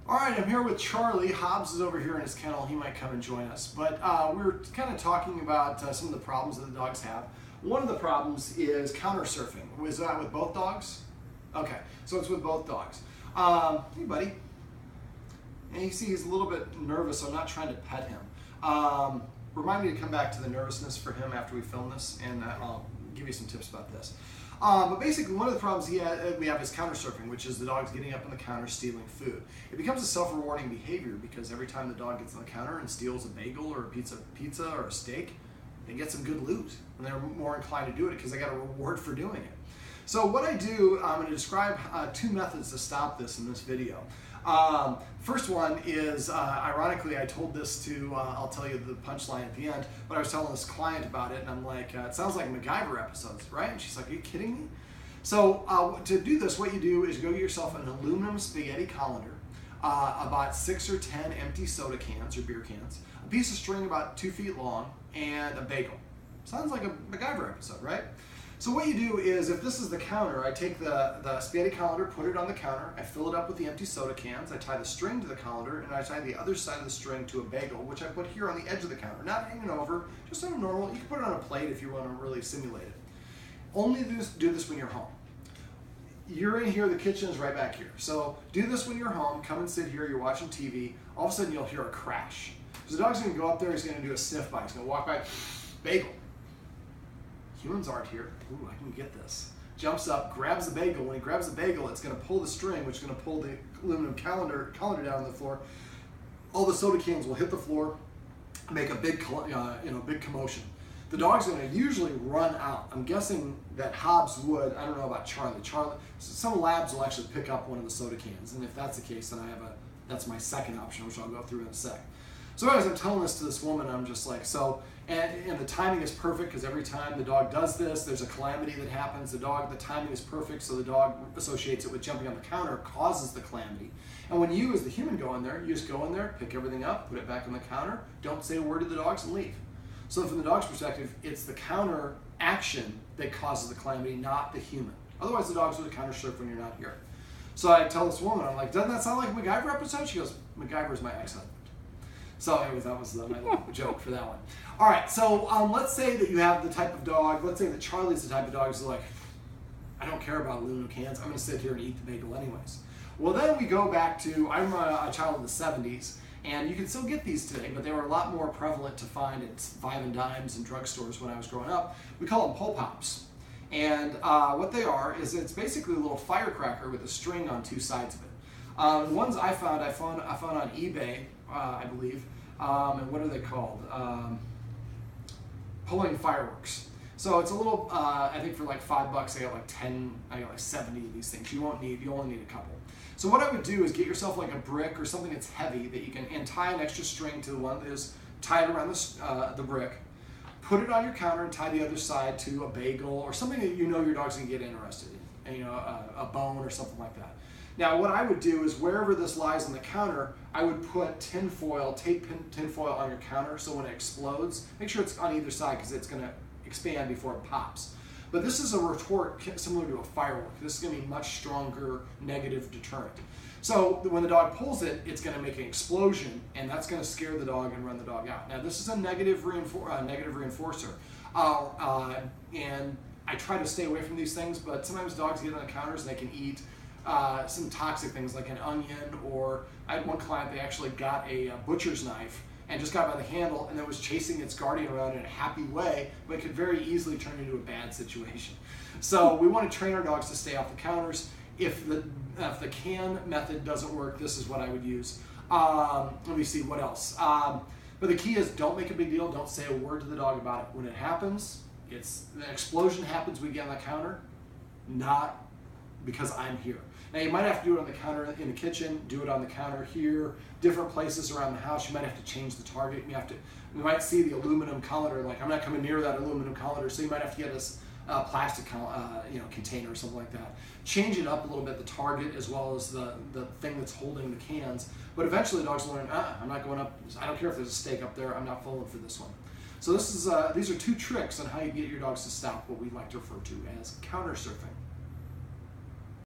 All right, I'm here with Charlie. Hobbs is over here in his kennel. He might come and join us. But we were kind of talking about some of the problems that the dogs have. One of the problems is countersurfing. Was that with both dogs? Okay, so it's with both dogs. Hey, buddy. And you see he's a little bit nervous, so I'm not trying to pet him. Remind me to come back to the nervousness for him after we film this, and I'll give you some tips about this. But basically, one of the problems we have is countersurfing, which is the dog's getting up on the counter stealing food. It becomes a self-rewarding behavior because every time the dog gets on the counter and steals a bagel or a pizza or a steak, they get some good loot, and they're more inclined to do it because they got a reward for doing it. So what I do, I'm going to describe two methods to stop this in this video. First one is, ironically, I told this to, I'll tell you the punchline at the end, but I was telling this client about it, and I'm like, it sounds like MacGyver episodes, right? And she's like, are you kidding me? So to do this, what you do is go get yourself an aluminum spaghetti colander, about 6 or 10 empty soda cans or beer cans, a piece of string about 2 feet long, and a bagel. Sounds like a MacGyver episode, right? So what you do is, if this is the counter, I take the spaghetti colander, put it on the counter, I fill it up with the empty soda cans, I tie the string to the colander, and I tie the other side of the string to a bagel, which I put here on the edge of the counter, not hanging over, just on a normal, you can put it on a plate if you want to really simulate it. Only do this when you're home. You're in here, the kitchen is right back here. So do this when you're home, come and sit here, you're watching TV, all of a sudden you'll hear a crash. So the dog's going to go up there, he's going to do a sniff bite, he's going to walk by, bagel. Humans aren't here. Ooh, I can get this. Jumps up, grabs the bagel. When he grabs the bagel, it's going to pull the string, which is going to pull the aluminum colander down on the floor. All the soda cans will hit the floor, make a big, big commotion. The dog's going to usually run out. I'm guessing that Hobbs would. I don't know about Charlie. Some labs will actually pick up one of the soda cans, and if that's the case, then that's my second option, which I'll go through in a sec. So as I'm telling this to this woman, I'm just like, and the timing is perfect because every time the dog does this, there's a calamity that happens. The timing is perfect, so the dog associates it with jumping on the counter, causes the calamity. And when you, as the human, go in there, you just go in there, pick everything up, put it back on the counter, don't say a word to the dogs, and leave. So from the dog's perspective, it's the counter action that causes the calamity, not the human. Otherwise, the dogs would counter surf when you're not here. So I tell this woman, I'm like, doesn't that sound like a MacGyver episode? She goes, MacGyver's my ex-husband. So anyways, that was my little joke for that one. All right, so let's say that you have the type of dog, let's say that Charlie's the type of dog who's like, I don't care about aluminum cans, I'm gonna sit here and eat the bagel anyways. Well, then we go back to, I'm a child of the 70s, and you can still get these today, but they were a lot more prevalent to find at 5 and dimes and drugstores when I was growing up. We call them pole pops. And what they are is it's basically a little firecracker with a string on 2 sides of it. The ones I found on eBay, I believe, and what are they called? Pulling fireworks. So it's a little, I think for like $5, I got like 10, I got like 70 of these things. You only need a couple. So what I would do is get yourself like a brick or something that's heavy that you can, and tie an extra string to the one that is tied around the brick. Put it on your counter and tie the other side to a bagel or something that you know your dog's gonna get interested in, and, a bone or something like that. Now what I would do is wherever this lies on the counter, I would put tape tinfoil on your counter so when it explodes, make sure it's on either side because it's gonna expand before it pops. But this is a retort similar to a firework. This is gonna be a much stronger negative deterrent. So when the dog pulls it, it's gonna make an explosion and that's gonna scare the dog and run the dog out. Now this is a negative reinforcer. And I try to stay away from these things, but sometimes dogs get on the counters and they can eat some toxic things like an onion, or I had one client, they actually got a butcher's knife and just got by the handle and then was chasing its guardian around in a happy way, but it could very easily turn into a bad situation. So we want to train our dogs to stay off the counters. If the can method doesn't work, this is what I would use. Let me see, what else? But the key is don't make a big deal, don't say a word to the dog about it. When it happens, the explosion happens when we get on the counter, not because I'm here. Now you might have to do it on the counter in the kitchen, do it on the counter here, different places around the house. You might have to change the target. You might see the aluminum colander, like I'm not coming near that aluminum colander, so you might have to get this plastic container or something like that. Change it up a little bit, the target as well as the thing that's holding the cans. But eventually dogs will learn, I'm not going up, I don't care if there's a steak up there, I'm not falling for this one. So these are 2 tricks on how you get your dogs to stop what we like to refer to as countersurfing.